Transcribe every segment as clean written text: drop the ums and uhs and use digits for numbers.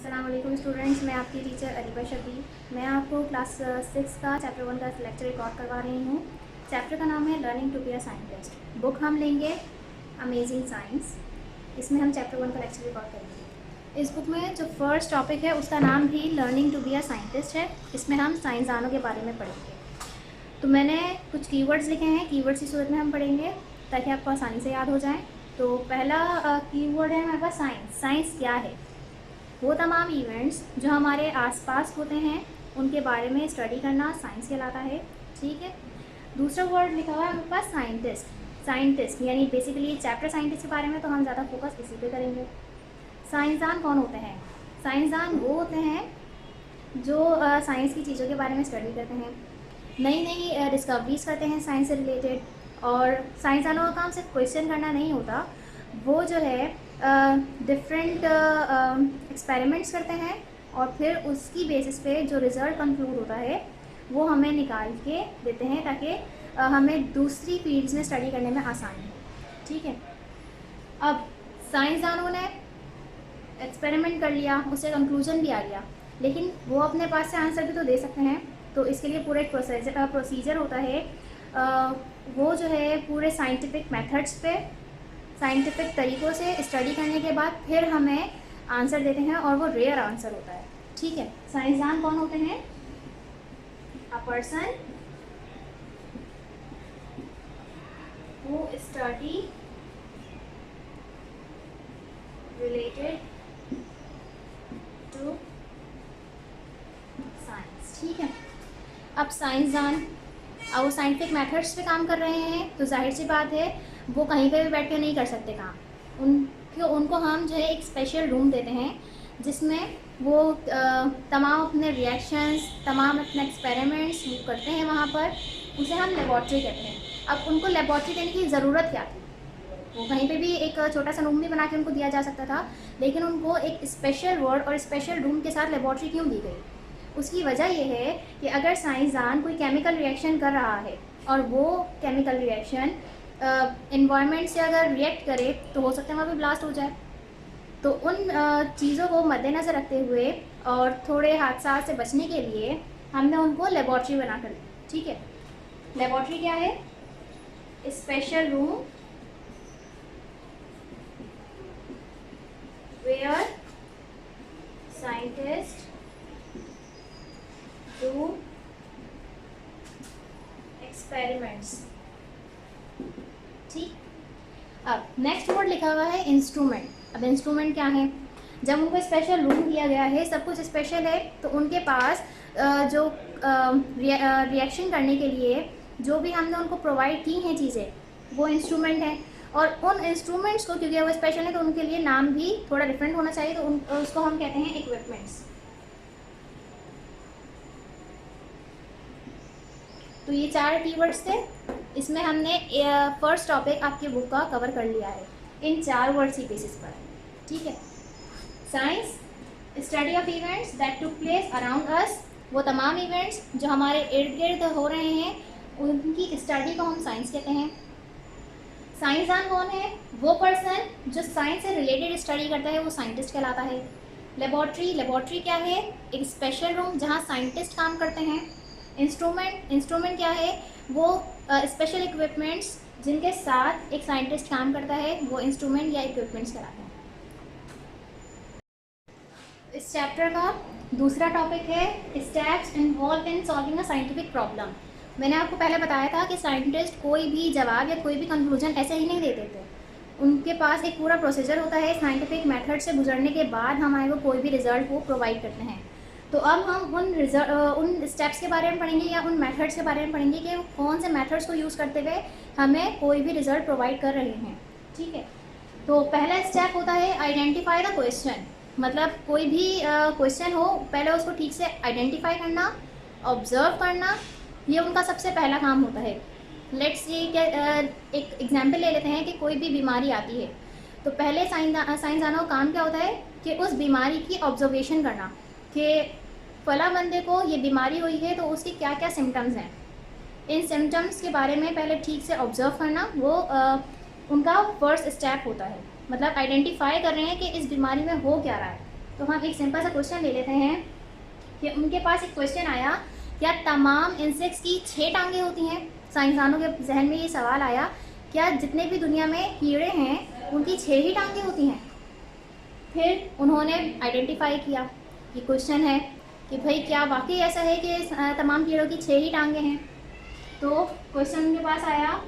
अस्सलाम वालेकुम स्टूडेंट्स, मैं आपकी टीचर अरीबा शबीर। मैं आपको क्लास 6 का चैप्टर 1 का लेक्चर रिकॉर्ड करवा रही हूँ। चैप्टर का नाम है learning to be a scientist. Book हम लेंगे अमेजिंग साइंस। इसमें हम चैप्टर 1 का लेक्चर रिकॉर्ड करेंगे। इस बुक में जो फर्स्ट टॉपिक है उसका नाम भी learning to be a scientist है। इसमें हम साइंसदानों के बारे में पढ़ेंगे। तो मैंने कुछ कीवर्ड्स लिखे हैं, कीवर्ड्स की सूरत में हम पढ़ेंगे ताकि आपको आसानी से याद हो जाए। तो पहला कीवर्ड है हमारे पास साइंस। साइंस क्या है? वो तमाम इवेंट्स जो हमारे आसपास होते हैं उनके बारे में स्टडी करना साइंस कहलाता है। ठीक है। दूसरा वर्ड लिखा हुआ है हमारे पास साइंटिस्ट। साइंटिस्ट यानी बेसिकली चैप्टर साइंटिस्ट के बारे में तो हम ज़्यादा फोकस इसी पे करेंगे। साइंसदान कौन होते हैं? साइंसदान वो होते हैं जो साइंस की चीज़ों के बारे में स्टडी करते हैं, नई नई डिस्कवरीज करते हैं साइंस से रिलेटेड। और साइंसदानों का काम सिर्फ क्वेश्चन करना नहीं होता, वो जो है डिफरेंट एक्सपेरिमेंट्स करते हैं और फिर उसकी बेसिस पे जो रिज़ल्ट कंक्लूड होता है वो हमें निकाल के देते हैं ताकि हमें दूसरी फील्ड्स में स्टडी करने में आसानी हो। ठीक है। अब साइंसदानों ने एक्सपेरिमेंट कर लिया, उससे कंक्लूजन भी आ गया, लेकिन वो अपने पास से आंसर भी तो दे सकते हैं। तो इसके लिए पूरा एक प्रोसीजर होता है। वो जो है पूरे साइंटिफिक मेथड्स पे, साइंटिफिक तरीक़ों से स्टडी करने के बाद फिर हमें आंसर देते हैं और वो रेयर आंसर होता है। ठीक है। साइंसदान कौन होते हैं? A person who study related to science. ठीक है। अब साइंसदान वो साइंटिफिक मेथड्स पे काम कर रहे हैं तो जाहिर सी बात है वो कहीं पे भी बैठ के नहीं कर सकते काम। उनको हम जो है एक स्पेशल रूम देते हैं जिसमें वो तमाम अपने रिएक्शंस, तमाम अपने एक्सपेरिमेंट्स वो करते हैं वहाँ पर। उसे हम लेबॉर्ट्री कहते हैं। अब उनको लेबॉर्ट्री देने की ज़रूरत क्या थी? वो कहीं पे भी एक छोटा सा रूम भी बना के उनको दिया जा सकता था, लेकिन उनको एक स्पेशल वर्ड और स्पेशल रूम के साथ लेबॉर्ट्री क्यों दी गई? उसकी वजह यह है कि अगर साइंसदान कोई केमिकल रिएक्शन कर रहा है और वो केमिकल रिएक्शन एनवायरनमेंट से अगर रिएक्ट करे तो हो सकता है वहाँ पे ब्लास्ट हो जाए। तो उन चीज़ों को मद्देनज़र रखते हुए और थोड़े हादसा से बचने के लिए हमने उनको लेबॉर्ट्री बना कर दी। ठीक है। लेबॉर्ट्री क्या है? Special room where scientist do experiments. ठीक। अब नेक्स्ट वर्ड लिखा हुआ है इंस्ट्रूमेंट। अब इंस्ट्रूमेंट क्या है? जब उनको स्पेशल रूम दिया गया है, सब कुछ स्पेशल है, तो उनके पास जो रिएक्शन करने के लिए जो भी हमने उनको प्रोवाइड की हैं चीज़ें वो इंस्ट्रूमेंट है। और उन इंस्ट्रूमेंट्स को क्योंकि वो स्पेशल है तो उनके लिए नाम भी थोड़ा डिफरेंट होना चाहिए, तो उसको हम कहते हैं इक्विपमेंट्स। तो ये 4 कीवर्ड्स थे। इसमें हमने फर्स्ट टॉपिक आपकी बुक का कवर कर लिया है इन 4 वर्ड्स की बेसिस पर। ठीक है। Science, study of events that took place around us. वो तमाम इवेंट्स जो हमारे इर्द गिर्द हो रहे हैं उनकी स्टडी को हम साइंस कहते हैं। साइंसदान कौन है? वो पर्सन जो साइंस से रिलेटेड स्टडी करता है वो साइंटिस्ट कहलाता है। लेबॉर्ट्री क्या है? एक स्पेशल रूम जहाँ साइंटिस्ट काम करते हैं। इंस्ट्रूमेंट क्या है? वो स्पेशल इक्विपमेंट्स जिनके साथ एक साइंटिस्ट काम करता है वो इंस्ट्रूमेंट या इक्विपमेंट्स कहलाते हैं। इस चैप्टर का दूसरा टॉपिक है steps involve in solving a scientific problem. मैंने आपको पहले बताया था कि साइंटिस्ट कोई भी जवाब या कोई भी कंक्लूजन ऐसे ही नहीं देते थे। उनके पास एक पूरा प्रोसीजर होता है। साइंटिफिक मेथड से गुजरने के बाद हमारे को कोई भी रिजल्ट वो प्रोवाइड करते हैं। तो अब हम उन स्टेप्स के बारे में पढ़ेंगे या उन मेथड्स के बारे में पढ़ेंगे कि कौन से मेथड्स को यूज़ करते हुए हमें कोई भी रिज़ल्ट प्रोवाइड कर रहे हैं। ठीक है। तो पहला स्टेप होता है आइडेंटिफाई द क्वेश्चन। मतलब कोई भी क्वेश्चन हो, पहले उसको ठीक से आइडेंटिफाई करना, ऑब्ज़र्व करना, ये उनका सबसे पहला काम होता है। लेट्स सी एक एग्जाम्पल ले लेते हैं कि कोई भी बीमारी आती है तो पहले साइंसदानों का काम क्या होता है कि उस बीमारी की ऑब्जर्वेशन करना कि फला बंदे को ये बीमारी हुई है तो उसकी क्या क्या सिम्टम्स हैं। इन सिम्टम्स के बारे में पहले ठीक से ऑब्जर्व करना वो उनका फर्स्ट स्टेप होता है। मतलब आइडेंटिफाई कर रहे हैं कि इस बीमारी में हो क्या रहा है, तो हम एक सिंपल सा क्वेश्चन ले लेते हैं कि उनके पास एक क्वेश्चन आया, क्या तमाम इंसेक्ट्स की 6 टांगें होती हैं? साइंसदानों के जहन में ये सवाल आया, क्या जितने भी दुनिया में कीड़े हैं उनकी 6 ही टांगें होती हैं? फिर उन्होंने आइडेंटिफाई किया, ये क्वेश्चन है कि भाई क्या वाकई ऐसा है कि तमाम कीड़ों की 6 ही टांगें हैं? तो क्वेश्चन उनके पास आया,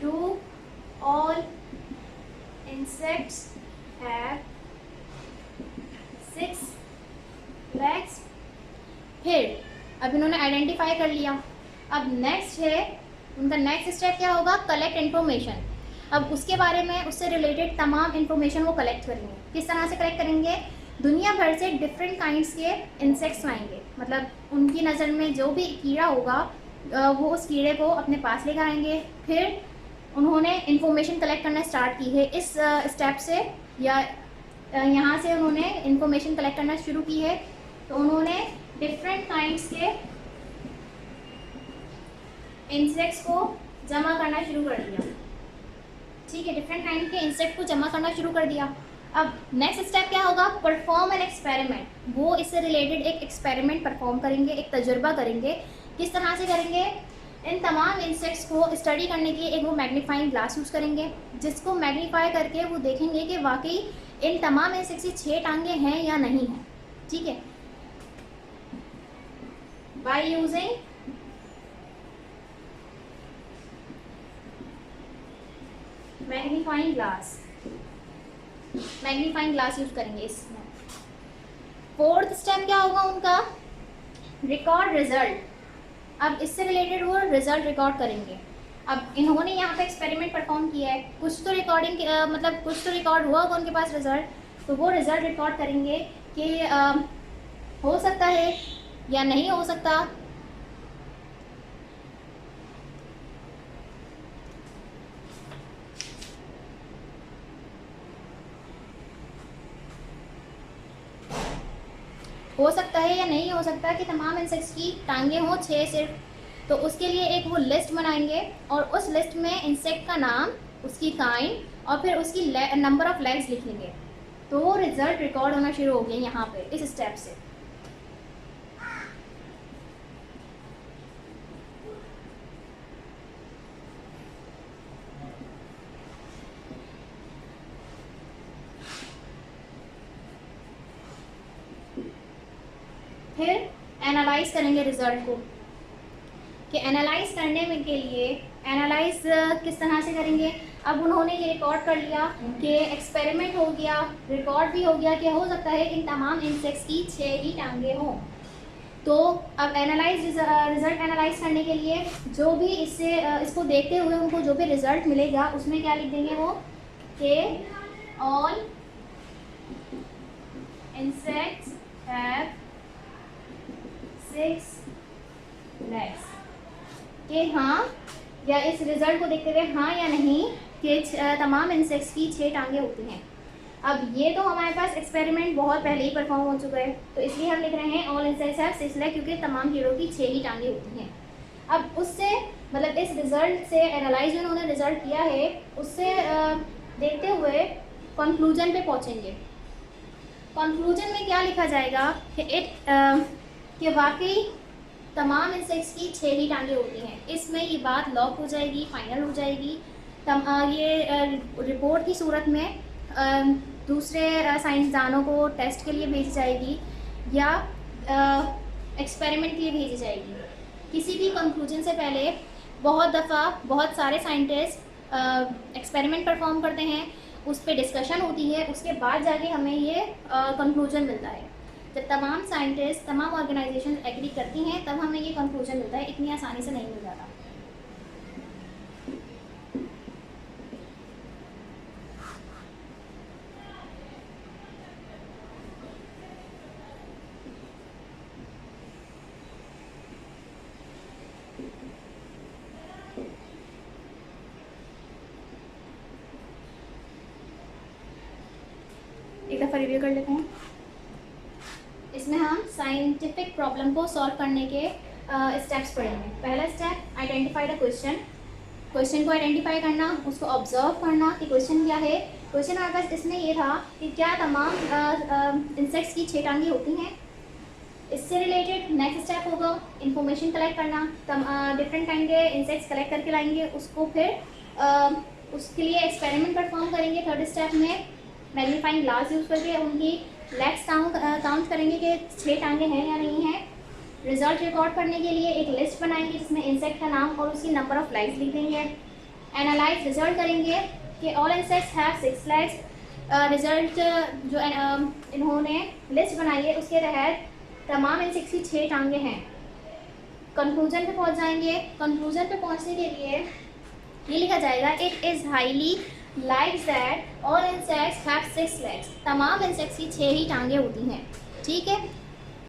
do all insects have 6 legs? फिर अब इन्होंने आइडेंटिफाई कर लिया। अब नेक्स्ट है उनका नेक्स्ट स्टेप क्या होगा, कलेक्ट इन्फॉर्मेशन। अब उसके बारे में उससे रिलेटेड तमाम इन्फॉर्मेशन वो कलेक्ट करेंगे। किस तरह से कलेक्ट करेंगे, दुनिया भर से डिफरेंट काइंड्स के इंसेक्ट्स लाएंगे, मतलब उनकी नज़र में जो भी कीड़ा होगा वो उस कीड़े को अपने पास लेकर आएंगे। फिर उन्होंने इन्फॉर्मेशन कलेक्ट करना स्टार्ट की है इस स्टेप से, या यहाँ से उन्होंने इन्फॉर्मेशन कलेक्ट करना शुरू की है। तो उन्होंने डिफरेंट काइंड्स के इंसेक्ट्स को जमा करना शुरू कर दिया। ठीक है, डिफरेंट काइंड के इंसेक्ट को जमा करना शुरू कर दिया। अब नेक्स्ट स्टेप क्या होगा, परफॉर्म एन एक्सपेरिमेंट। वो इससे रिलेटेड एक एक्सपेरिमेंट परफॉर्म करेंगे, एक तजुर्बा करेंगे। किस तरह से करेंगे, इन तमाम इंसेक्ट्स को स्टडी करने के लिए एक वो मैग्नीफाइंग ग्लास यूज़ करेंगे, जिसको मैग्नीफाई करके वो देखेंगे कि वाकई इन तमाम इंसेक्ट्स की 6 टांगें हैं या नहीं हैं। ठीक है, by using magnifying glass, magnifying glass use करेंगे इसमें। फोर्थ स्टेप क्या होगा उनका, रिकॉर्ड रिजल्ट। अब इससे रिलेटेड वो रिजल्ट रिकॉर्ड करेंगे। अब इन्होंने यहाँ पे एक्सपेरिमेंट परफॉर्म किया है, कुछ तो रिकॉर्डिंग मतलब कुछ तो रिकॉर्ड हुआ होगा उनके पास रिजल्ट, तो वो रिजल्ट रिकॉर्ड करेंगे कि हो सकता है या नहीं हो सकता। हो सकता है या नहीं हो सकता कि तमाम इंसेक्ट्स की टांगें हों 6 सिर्फ। तो उसके लिए एक वो लिस्ट बनाएंगे और उस लिस्ट में इंसेक्ट का नाम, उसकी काइंड और फिर उसकी नंबर ऑफ लेग्स लिख लेंगे। तो वो रिजल्ट रिकॉर्ड होना शुरू हो गए यहाँ पे इस स्टेप से। फिर एनालाइज करेंगे रिजल्ट को, कि एनालाइज करने में के लिए एनालाइज किस तरह से करेंगे। अब उन्होंने ये रिकॉर्ड कर लिया कि एक्सपेरिमेंट हो गया, रिकॉर्ड भी हो गया कि हो सकता है इन तमाम इंसेक्ट्स की 6 ही टांगें हों। तो अब एनालाइज रिजल्ट एनालाइज करने के लिए जो भी इसको देखते हुए उनको जो भी रिजल्ट मिलेगा उसमें क्या लिख देंगे वो, कि ऑल इंसेक्ट्स हैव 6 legs। कि हाँ, या इस रिजल्ट को देखते हुए हाँ या नहीं कि तमाम इंसेक्ट्स की 6 टांगें होती हैं। अब ये तो हमारे पास एक्सपेरिमेंट बहुत पहले ही परफॉर्म हो चुका है, तो इसलिए हम लिख रहे हैं ऑल इंसेक्ट्स हैव 6 legs, क्योंकि तमाम कीड़ों की 6 ही टांगें होती हैं। अब उससे मतलब इस रिजल्ट से एनालाइज उन्होंने रिजल्ट किया है, उससे देखते हुए कंक्लूजन पे पहुँचेंगे। कंक्लूजन में क्या लिखा जाएगा कि वाकई तमाम इंसेक्ट्स की 6 ही टांगें होती हैं। इसमें ये बात लॉक हो जाएगी, फाइनल हो जाएगी। ये रिपोर्ट की सूरत में दूसरे साइंसदानों को टेस्ट के लिए भेजी जाएगी या एक्सपेरिमेंट के लिए भेजी जाएगी। किसी भी कंक्लूजन से पहले बहुत दफ़ा बहुत सारे साइंटिस्ट एक्सपेरिमेंट परफॉर्म करते हैं, उस पर डिस्कशन होती है, उसके बाद जाके हमें ये कंक्लूजन मिलता है। जब तमाम साइंटिस्ट, तमाम ऑर्गेनाइजेशन एग्री करती हैं तब हमें ये कंक्लूजन मिलता है, इतनी आसानी से नहीं मिल जाता। एक दफ़ा रिव्यू कर लेते हैं। इसमें हम साइंटिफिक प्रॉब्लम को सॉल्व करने के स्टेप्स पढ़ेंगे। पहला step, identify the question. Question को आइडेंटिफाई करना, उसको ऑब्जर्व करना कि क्वेश्चन क्या है, क्वेश्चन हमारे पास इसमें ये था कि क्या तमाम इंसेक्ट्स की 6 टांगें होती हैं। इससे रिलेटेड नेक्स्ट स्टेप होगा इंफॉर्मेशन कलेक्ट करना। डिफरेंट काइंड के इंसेक्ट्स कलेक्ट करके लाएंगे, उसको फिर उसके लिए एक्सपेरिमेंट परफॉर्म करेंगे। थर्ड स्टेप में मैग्नीफाइंग ग्लास यूज़ करके उनकी लेग्स काउंट करेंगे कि 6 टांगें हैं या नहीं हैं। रिजल्ट रिकॉर्ड करने के लिए एक लिस्ट बनाएंगे जिसमें इंसेक्ट का नाम और उसकी नंबर ऑफ लेग्स लिख देंगे। एनालाइज रिजल्ट करेंगे कि all insects have 6 legs. Result जो इन्होंने लिस्ट बनाई है उसके तहत तमाम इंसेक्ट्स की 6 टांगें हैं। कंक्लूजन पे पहुंच जाएंगे। कंक्लूजन पे पहुंचने के लिए ये लिखा जाएगा it is highly likes that all insects have 6 legs. तमाम इंसेक्ट्स की 6 ही टांगें होती हैं। ठीक है।